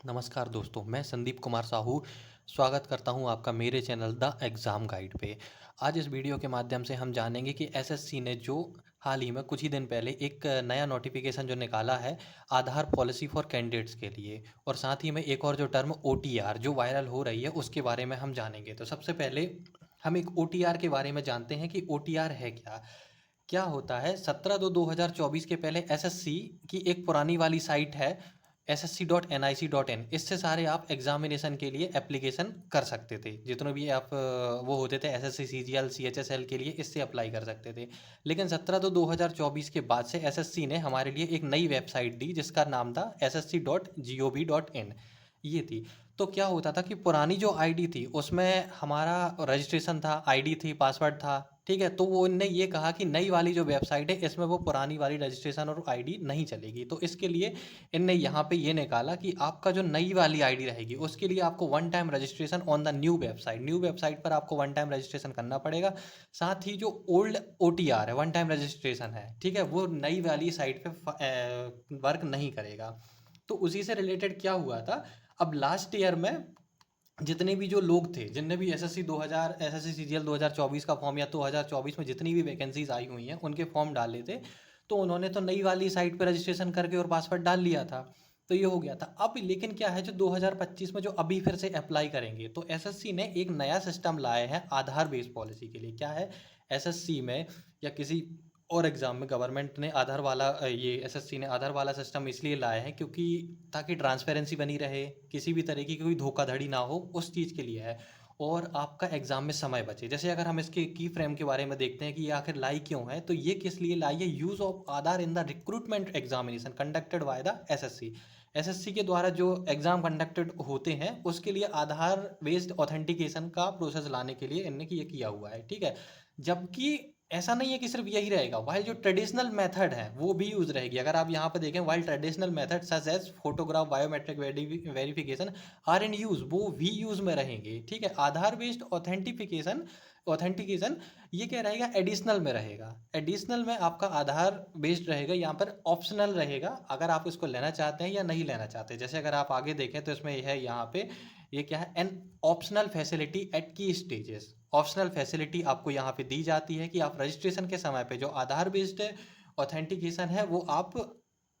नमस्कार दोस्तों, मैं संदीप कुमार साहू स्वागत करता हूं आपका मेरे चैनल द एग्ज़ाम गाइड पे। आज इस वीडियो के माध्यम से हम जानेंगे कि एसएससी ने जो हाल ही में कुछ ही दिन पहले एक नया नोटिफिकेशन जो निकाला है आधार पॉलिसी फॉर कैंडिडेट्स के लिए, और साथ ही में एक और जो टर्म ओटीआर जो वायरल हो रही है उसके बारे में हम जानेंगे। तो सबसे पहले हम एक ओटीआर के बारे में जानते हैं कि ओटीआर है क्या। क्या होता है, 17/2/2024 के पहले एसएससी की एक पुरानी वाली साइट है ssc.nic.in। इससे सारे आप एग्जामिनेशन के लिए एप्लीकेशन कर सकते थे, जितने भी आप वो होते थे एसएससी सीजीएल सीएचएसएल के लिए, इससे अप्लाई कर सकते थे। लेकिन 17/2/2024 के बाद से एसएससी ने हमारे लिए एक नई वेबसाइट दी जिसका नाम था ssc.gov.in। ये थी। तो क्या होता था कि पुरानी जो आईडी थी उसमें हमारा रजिस्ट्रेशन था, आईडी थी, पासवर्ड था, ठीक है। तो वो इनने ये कहा कि नई वाली जो वेबसाइट है इसमें वो पुरानी वाली रजिस्ट्रेशन और आईडी नहीं चलेगी। तो इसके लिए इनने यहाँ पे ये निकाला कि आपका जो नई वाली आईडी रहेगी उसके लिए आपको one time registration on the new website पर आपको वन टाइम रजिस्ट्रेशन करना पड़ेगा। साथ ही जो ओल्ड ओटीआर है, वन टाइम रजिस्ट्रेशन है, ठीक है, वो नई वाली साइट पे वर्क नहीं करेगा। तो उसी से रिलेटेड क्या हुआ था, अब लास्ट ईयर में जितने भी जो लोग थे, जिनने भी एसएससी सीजीएल 2024 का फॉर्म या 2024 में जितनी भी वैकेंसीज आई हुई हैं उनके फॉर्म डाले थे, तो उन्होंने तो नई वाली साइट पर रजिस्ट्रेशन करके और पासवर्ड डाल लिया था। तो ये हो गया था। अब लेकिन क्या है, जो 2025 में जो अभी फिर से अप्लाई करेंगे, तो एसएससी ने एक नया सिस्टम लाए हैं आधार बेस्ड पॉलिसी के लिए। क्या है, एसएससी में या किसी और एग्ज़ाम में गवर्नमेंट ने आधार वाला ये एसएससी ने आधार वाला सिस्टम इसलिए लाया है क्योंकि ताकि ट्रांसपेरेंसी बनी रहे, किसी भी तरीके की कोई धोखाधड़ी ना हो, उस चीज़ के लिए है। और आपका एग्ज़ाम में समय बचे। जैसे अगर हम इसके की फ्रेम के बारे में देखते हैं कि ये आखिर लाई क्यों है, तो ये किस लिए लाई है, use of Aadhaar in the recruitment examination conducted by the assessee. SSC के द्वारा जो एग्ज़ाम कंडक्टेड होते हैं उसके लिए आधार बेस्ड ऑथेंटिकेशन का प्रोसेस लाने के लिए इनने ये किया हुआ है, ठीक है। जबकि ऐसा नहीं है कि सिर्फ यही रहेगा, वाइल जो ट्रेडिशनल मेथड है वो भी यूज रहेगी। अगर आप यहाँ पे देखें, while traditional method such as photograph biometric verification are in use, वो भी यूज में रहेंगे, ठीक है। आधार बेस्ड ऑथेंटिफिकेशन ऑथेंटिकेशन ये क्या रहेगा, एडिशनल में रहेगा। एडिशनल में आपका आधार बेस्ड रहेगा, यहाँ पर ऑप्शनल रहेगा अगर आप इसको लेना चाहते हैं या नहीं लेना चाहते। जैसे अगर आप आगे देखें तो इसमें यह है, यहाँ पे ये क्या है, एन ऑप्शनल फैसिलिटी एट की स्टेजेस। ऑप्शनल फैसिलिटी आपको यहाँ पे दी जाती है कि आप रजिस्ट्रेशन के समय पे जो आधार बेस्ड ऑथेंटिकेशन है वो आप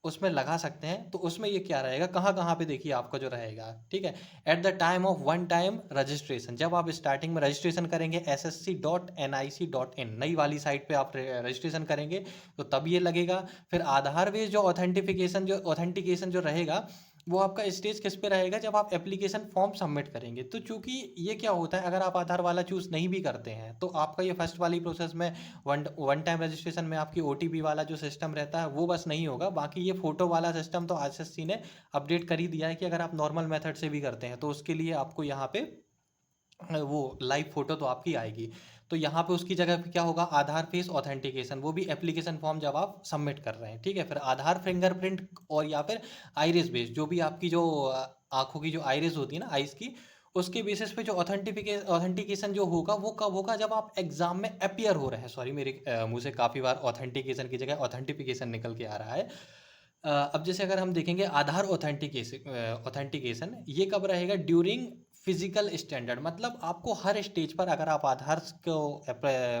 उसमें लगा सकते हैं। तो उसमें ये क्या रहेगा, कहाँ कहाँ पे देखिए आपका जो रहेगा, ठीक है। At the time of one time registration, जब आप स्टार्टिंग में रजिस्ट्रेशन करेंगे ssc.nic.in नई वाली साइट पे आप रजिस्ट्रेशन करेंगे तो तब ये लगेगा। फिर आधार बेस्ड जो ऑथेंटिकेशन जो रहेगा वो आपका स्टेज किस पे रहेगा, जब आप एप्लीकेशन फॉर्म सबमिट करेंगे। तो चूंकि ये क्या होता है, अगर आप आधार वाला चूज नहीं भी करते हैं तो आपका ये फर्स्ट वाली प्रोसेस में वन टाइम रजिस्ट्रेशन में आपकी ओटीपी वाला जो सिस्टम रहता है वो बस नहीं होगा, बाकी ये फोटो वाला सिस्टम तो एसएससी ने अपडेट कर ही दिया है कि अगर आप नॉर्मल मेथड से भी करते हैं तो उसके लिए आपको यहाँ पे वो लाइव फोटो तो आपकी आएगी। तो यहाँ पे उसकी जगह पे क्या होगा, आधार फेस ऑथेंटिकेशन, वो भी एप्लीकेशन फॉर्म जब आप सबमिट कर रहे हैं, ठीक है। फिर आधार फिंगरप्रिंट और या फिर आइरिस बेस, जो भी आपकी जो आंखों की जो आइरिस होती है ना, आइस की, उसके बेसिस पे जो ऑथेंटिकेशन जो होगा वो कब होगा, जब आप एग्जाम में अपियर हो रहे हैं। सॉरी, मेरे मुंह से काफ़ी बार ऑथेंटिकेशन की जगह ऑथेंटिफिकेशन निकल के आ रहा है। अब जैसे अगर हम देखेंगे आधार ऑथेंटिकेशन ये कब रहेगा, ड्यूरिंग फिजिकल स्टैंडर्ड। मतलब आपको हर स्टेज पर अगर आप आधार को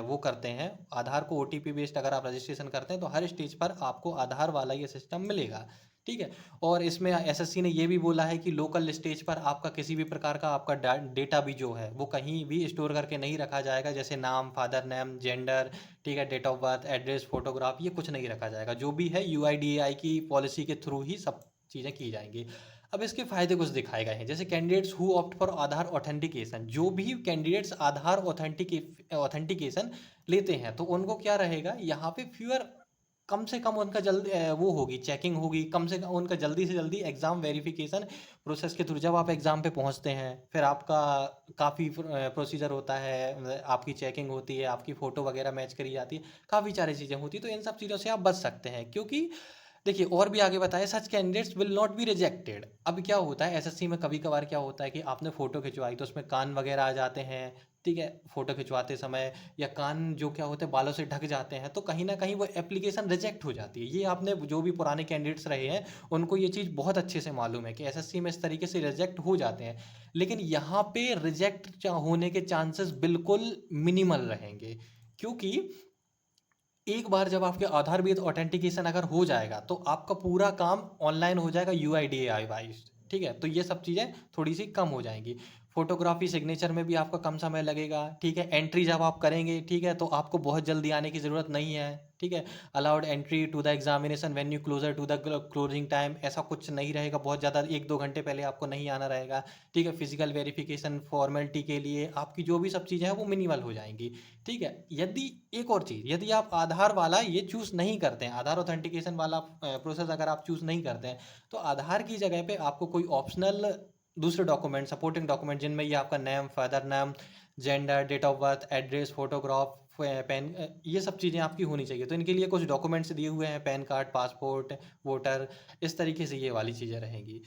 वो करते हैं, आधार को ओटीपी बेस्ड अगर आप रजिस्ट्रेशन करते हैं तो हर स्टेज पर आपको आधार वाला ये सिस्टम मिलेगा, ठीक है। और इसमें एसएससी ने ये भी बोला है कि लोकल स्टेज पर आपका किसी भी प्रकार का आपका डेटा भी जो है वो कहीं भी स्टोर करके नहीं रखा जाएगा, जैसे नाम, फादर नेम, जेंडर, ठीक है, date of birth, address, photograph, ये कुछ नहीं रखा जाएगा। जो भी है यूआईडीएआई की पॉलिसी के थ्रू ही सब चीज़ें की जाएंगी। अब इसके फायदे कुछ दिखाए गए हैं, जैसे candidates who opt for Aadhaar authentication, जो भी कैंडिडेट्स आधार ऑथेंटिकेशन लेते हैं तो उनको क्या रहेगा, यहाँ पे फ्यूअर, कम से कम उनका जल्दी वो होगी, चेकिंग होगी, कम से कम उनका जल्दी से जल्दी एग्ज़ाम वेरिफिकेशन प्रोसेस के थ्रू जब आप एग्ज़ाम पे पहुंचते हैं, फिर आपका काफ़ी प्रोसीजर होता है, आपकी चेकिंग होती है, आपकी फ़ोटो वगैरह मैच करी जाती है, काफ़ी सारी चीज़ें होती हैं। तो इन सब चीज़ों से आप बच सकते हैं, क्योंकि देखिए और भी आगे बताया, such candidates will not be rejected. अब क्या होता है एसएससी में, कभी कभार क्या होता है कि आपने फ़ोटो खिंचवाई तो उसमें कान वगैरह आ जाते हैं, ठीक है, फ़ोटो खिंचवाते समय या कान जो क्या होते हैं बालों से ढक जाते हैं, तो कहीं न कहीं वो एप्लीकेशन रिजेक्ट हो जाती है। ये आपने जो भी पुराने कैंडिडेट्स रहे हैं, उनको ये चीज़ बहुत अच्छे से मालूम है कि एसएससी में इस तरीके से रिजेक्ट हो जाते हैं। लेकिन यहाँ पे रिजेक्ट होने के चांसेस बिल्कुल मिनिमल रहेंगे, क्योंकि एक बार जब आपके आधार बेस्ड ऑथेंटिकेशन अगर हो जाएगा तो आपका पूरा काम ऑनलाइन हो जाएगा यूआईडीएआई वाइज। ठीक है, तो ये सब चीज़ें थोड़ी सी कम हो जाएंगी। फोटोग्राफी सिग्नेचर में भी आपका कम समय लगेगा। ठीक है, एंट्री जब आप करेंगे, ठीक है, तो आपको बहुत जल्दी आने की ज़रूरत नहीं है। ठीक है, allowed entry to the examination when you closer to the closing time, ऐसा कुछ नहीं रहेगा, बहुत ज़्यादा 1-2 घंटे पहले आपको नहीं आना रहेगा। ठीक है, फिजिकल वेरिफिकेशन फॉर्मेलिटी के लिए आपकी जो भी सब चीज़ें हैं वो मिनिमल हो जाएंगी। ठीक है, यदि एक और चीज़, यदि आप आधार वाला ये चूज़ नहीं करते हैं, आधार ऑथेंटिकेशन वाला प्रोसेस अगर आप चूज़ नहीं करते हैं, तो आधार की जगह पे आपको कोई ऑप्शनल दूसरे डॉक्यूमेंट, सपोर्टिंग डॉक्यूमेंट, जिनमें ये आपका name, father name, gender, date of birth, address, photograph, pen, ये सब चीज़ें आपकी होनी चाहिए। तो इनके लिए कुछ डॉक्यूमेंट्स दिए हुए हैं, पैन कार्ड, पासपोर्ट, वोटर, इस तरीके से ये वाली चीज़ें रहेंगी।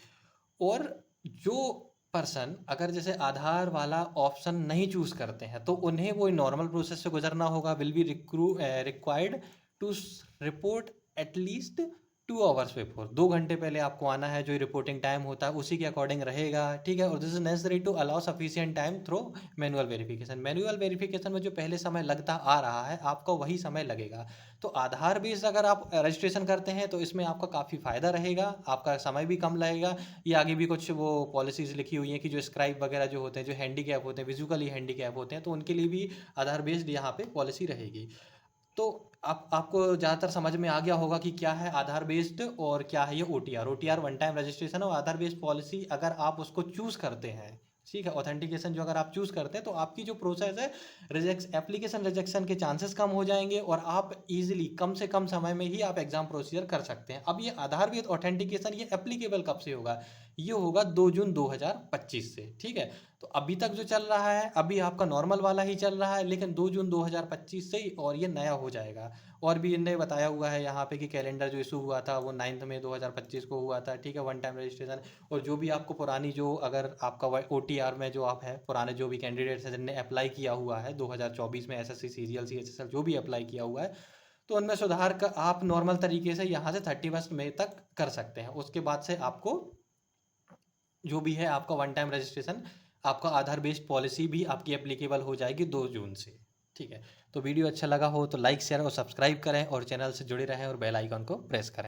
और जो पर्सन अगर जैसे आधार वाला ऑप्शन नहीं चूज़ करते हैं, तो उन्हें वो नॉर्मल प्रोसेस से गुजरना होगा। Will be required to report at least 2 hours before, 2 घंटे पहले आपको आना है। जो रिपोर्टिंग टाइम होता है उसी के अकॉर्डिंग रहेगा। ठीक है, और this is necessary to allow sufficient time through manual verification. Manual verification में जो पहले समय लगता आ रहा है, आपका वही समय लगेगा। तो आधार बेस्ड अगर आप रजिस्ट्रेशन करते हैं तो इसमें आपका काफ़ी फ़ायदा रहेगा, आपका समय भी कम लगेगा। ये आगे भी कुछ वो पॉलिसीज़ लिखी हुई हैं कि जो स्क्राइब वगैरह जो होते हैं, जो हैंडीकैप होते हैं, फिजिकली हैंडीकैप होते हैं, तो उनके लिए भी आधार बेस्ड यहाँ पे पॉलिसी रहेगी। तो आपको ज़्यादातर समझ में आ गया होगा कि क्या है आधार बेस्ड और क्या है ये OTR. OTR one time registration, और आधार बेस्ड पॉलिसी अगर आप उसको चूज़ करते हैं, ठीक है, ऑथेंटिकेशन जो अगर आप चूज़ करते हैं, तो आपकी जो प्रोसेस है एप्लीकेशन रिजेक्शन के चांसेस कम हो जाएंगे, और आप इजीली कम से कम समय में ही आप एग्जाम प्रोसीजर कर सकते हैं। अब ये आधार बेस्ड ऑथेंटिकेशन ये एप्लीकेबल कब से होगा? ये होगा 2 जून 2025 से। ठीक है, तो अभी तक जो चल रहा है, अभी आपका नॉर्मल वाला ही चल रहा है, लेकिन 2 जून 2025 से ही और ये नया हो जाएगा। और भी इनने बताया हुआ है यहाँ पे कि कैलेंडर जो इशू हुआ था वो 9 मई 2025 को हुआ था। ठीक है, वन टाइम रजिस्ट्रेशन। और जो भी आपको पुरानी जो अगर आपका ओटीआर में जो आप है, पुराने जो भी कैंडिडेट्स हैं जिनने अप्लाई किया हुआ है 2024 में एसएससी सीजीएल सीएचएसएल जो भी अप्लाई किया हुआ है, तो उनमें सुधार का आप नॉर्मल तरीके से यहाँ से 31 मई तक कर सकते हैं। उसके बाद से आपको जो भी है आपका वन टाइम रजिस्ट्रेशन, आपका आधार बेस्ड पॉलिसी भी आपकी एप्लीकेबल हो जाएगी 2 जून से। ठीक है, तो वीडियो अच्छा लगा हो तो लाइक शेयर और सब्सक्राइब करें, और चैनल से जुड़े रहें और बेल आइकन को प्रेस करें।